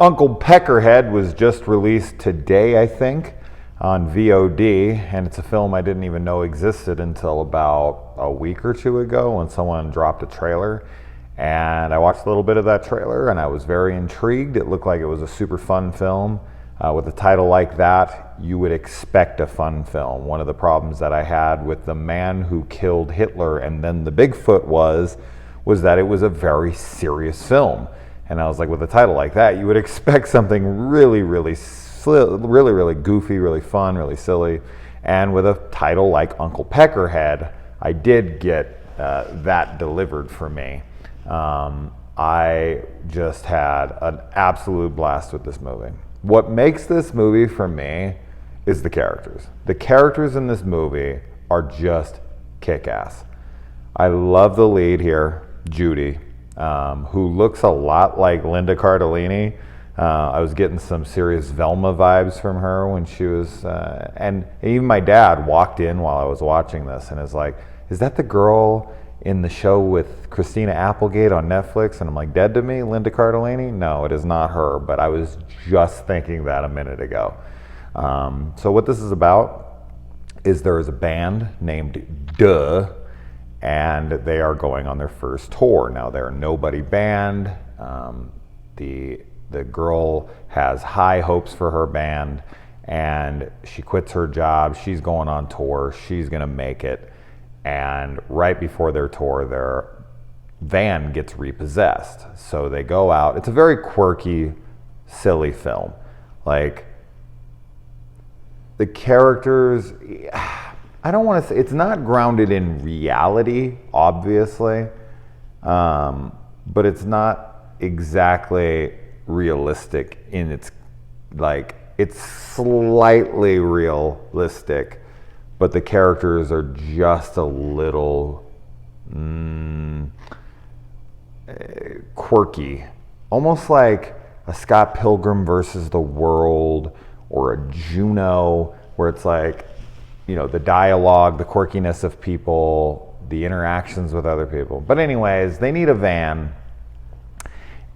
Uncle Peckerhead was just released today, I think, on VOD, and it's a film I didn't even know existed until about a week or two ago when someone dropped a trailer. And I watched a little bit of that trailer and I was very intrigued. It looked like it was a super fun film. With a title like that, you would expect a fun film. One of the problems that I had with The Man Who Killed Hitler and Then the Bigfoot was that it was a very serious film. And I was like, with a title like that, you would expect something really goofy, really fun, really silly. And with a title like Uncle Peckerhead, I did get that delivered for me. I just had an absolute blast with this movie. What makes this movie for me is the characters. The characters in this movie are just kick-ass. I love the lead here, Judy, who looks a lot like Linda Cardellini. I was getting some serious Velma vibes from her when she was, and even my dad walked in while I was watching this and is like, is that the girl in the show with Christina Applegate on Netflix? And I'm like, dead to me, Linda Cardellini? No, it is not her, but I was just thinking that a minute ago. So what this is about is there is a band named Duh, and they are going on their first tour. Now they're a nobody band. The girl has high hopes for her band, and she quits her job. She's going on tour. She's gonna make it. And right before their tour, their van gets repossessed. So they go out. It's a very quirky, silly film. Like, the characters, I don't want to say, it's not grounded in reality, obviously, but it's not exactly realistic in its, like, it's slightly realistic, but the characters are just a little quirky. Almost like a Scott Pilgrim versus the World or a Juno, where it's like, you know, the dialogue, the quirkiness of people, the interactions with other people. But anyways, they need a van.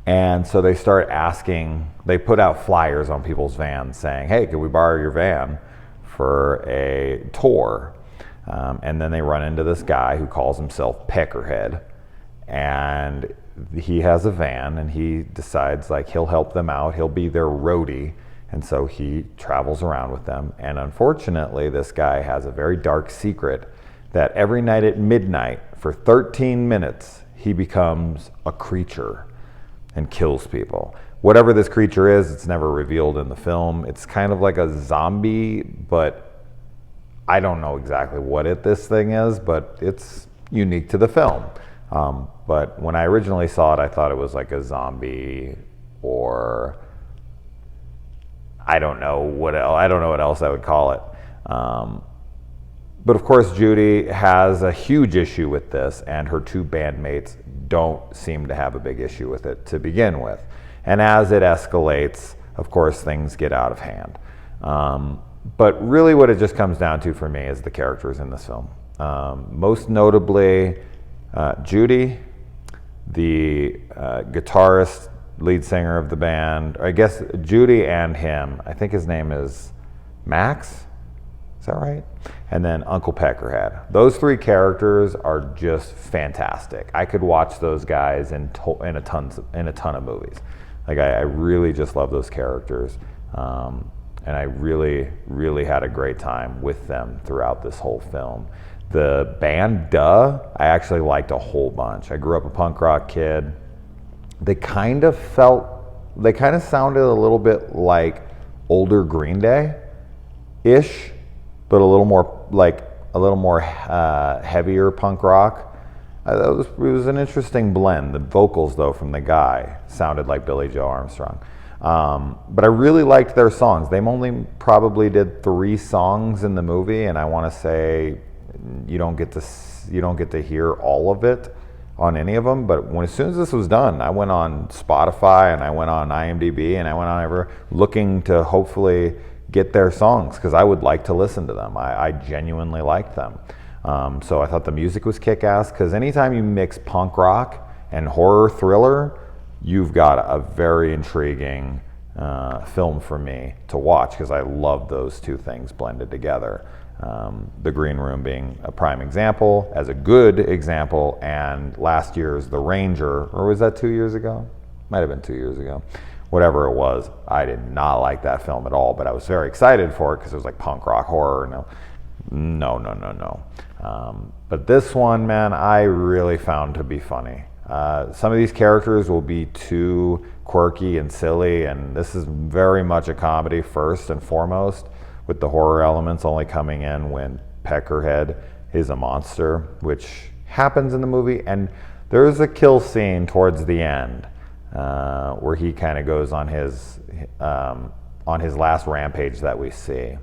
And so they start asking, they put out flyers on people's vans saying, hey, can we borrow your van for a tour? And then they run into this guy who calls himself Peckerhead. And he has a van and he decides like he'll help them out. He'll be their roadie. And so he travels around with them. And unfortunately, this guy has a very dark secret that every night at midnight for 13 minutes, he becomes a creature and kills people. Whatever this creature is, it's never revealed in the film. It's kind of like a zombie, but I don't know exactly what this thing is, but it's unique to the film. But when I originally saw it, I thought it was like a zombie, or I don't know what else I would call it. But of course, Judy has a huge issue with this, and her two bandmates don't seem to have a big issue with it to begin with. And as it escalates, of course, things get out of hand. But really what it just comes down to for me is the characters in this film. Most notably, Judy, the guitarist, lead singer of the band. I guess Judy and him, I think his name is Max, is that right? And then Uncle Peckerhead. Those three characters are just fantastic. I could watch those guys in a ton of movies. Like, I really just love those characters. And I really had a great time with them throughout this whole film. The band, Duh, I actually liked a whole bunch. I grew up a punk rock kid. They kind of sounded a little bit like older Green Day-ish, but a little more heavier punk rock. It was an interesting blend. The vocals, though, from the guy sounded like Billy Joe Armstrong. But I really liked their songs. They only probably did 3 songs in the movie, and I want to say you don't get to hear all of it on any of them. But as soon as this was done, I went on Spotify and I went on IMDb and I went on everywhere looking to hopefully get their songs, because I would like to listen to them. I genuinely liked them. So I thought the music was kick-ass, because anytime you mix punk rock and horror thriller, you've got a very intriguing film for me to watch, because I love those two things blended together. The Green Room being a prime example, as a good example, and last year's The Ranger, or was that 2 years ago? Might have been 2 years ago. Whatever it was, I did not like that film at all, but I was very excited for it because it was like punk rock horror. No. But this one, man, I really found to be funny. Some of these characters will be too quirky and silly, and this is very much a comedy first and foremost, with the horror elements only coming in when Peckerhead is a monster, which happens in the movie. And there's a kill scene towards the end where he kind of goes on his last rampage that we see.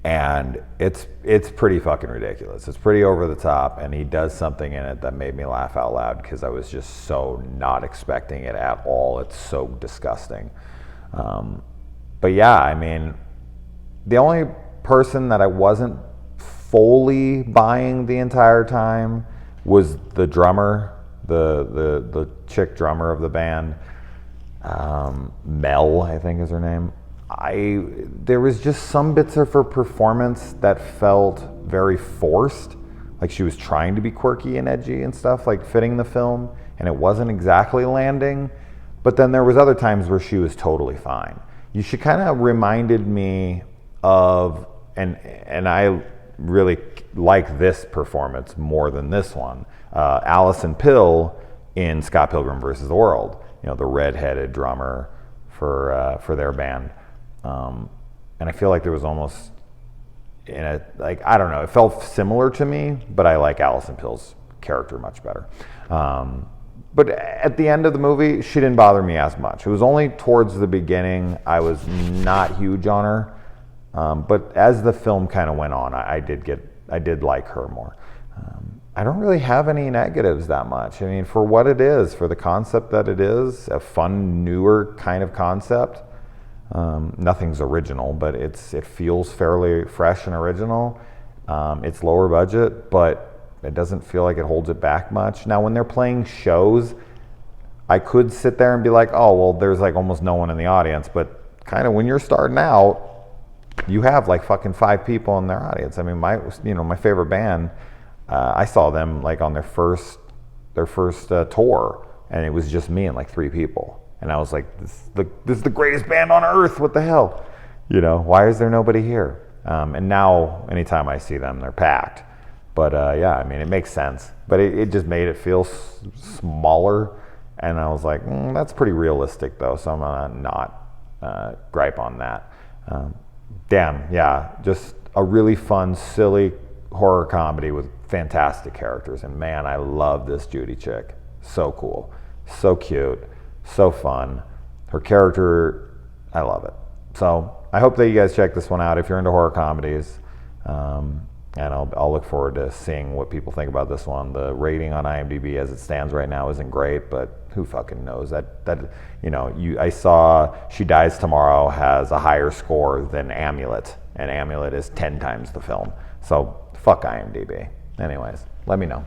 And it's pretty fucking ridiculous. It's pretty over the top, and he does something in it that made me laugh out loud because I was just so not expecting it at all. It's so disgusting. But yeah, I mean, the only person that I wasn't fully buying the entire time was the drummer, the chick drummer of the band. Mel, I think is her name. There was just some bits of her performance that felt very forced, like she was trying to be quirky and edgy and stuff, like fitting the film, and it wasn't exactly landing. But then there was other times where she was totally fine. She kind of reminded me of, and I really like this performance more than this one, Alison Pill in Scott Pilgrim vs. the World, the red-headed drummer for their band. And I feel like there was almost I don't know, it felt similar to me, but I like Alison Pill's character much better. But at the end of the movie, she didn't bother me as much. It was only towards the beginning I was not huge on her. But as the film kind of went on, I did like her more. I don't really have any negatives that much. I mean, for what it is, for the concept that it is, a fun, newer kind of concept. Nothing's original, but it feels fairly fresh and original. It's lower budget, but it doesn't feel like it holds it back much. Now, when they're playing shows, I could sit there and be like, oh, well, there's like almost no one in the audience. But kind of when you're starting out, you have like fucking 5 people in their audience. I mean, my favorite band, I saw them like on their first tour, and it was just me and like 3 people. And I was like, this is the greatest band on earth. What the hell? Why is there nobody here? And now, anytime I see them, they're packed. But yeah, I mean, it makes sense. But it just made it feel smaller. And I was like, that's pretty realistic, though. So I'm going to not gripe on that. Damn, yeah. Just a really fun, silly horror comedy with fantastic characters. And man, I love this Judy chick. So cool. So cute. So fun. Her character, I love it. So I hope that you guys check this one out if you're into horror comedies. And I'll look forward to seeing what people think about this one. The rating on IMDb as it stands right now isn't great, but who fucking knows? I saw She Dies Tomorrow has a higher score than Amulet, and Amulet is 10 times the film. So fuck IMDb. Anyways, let me know.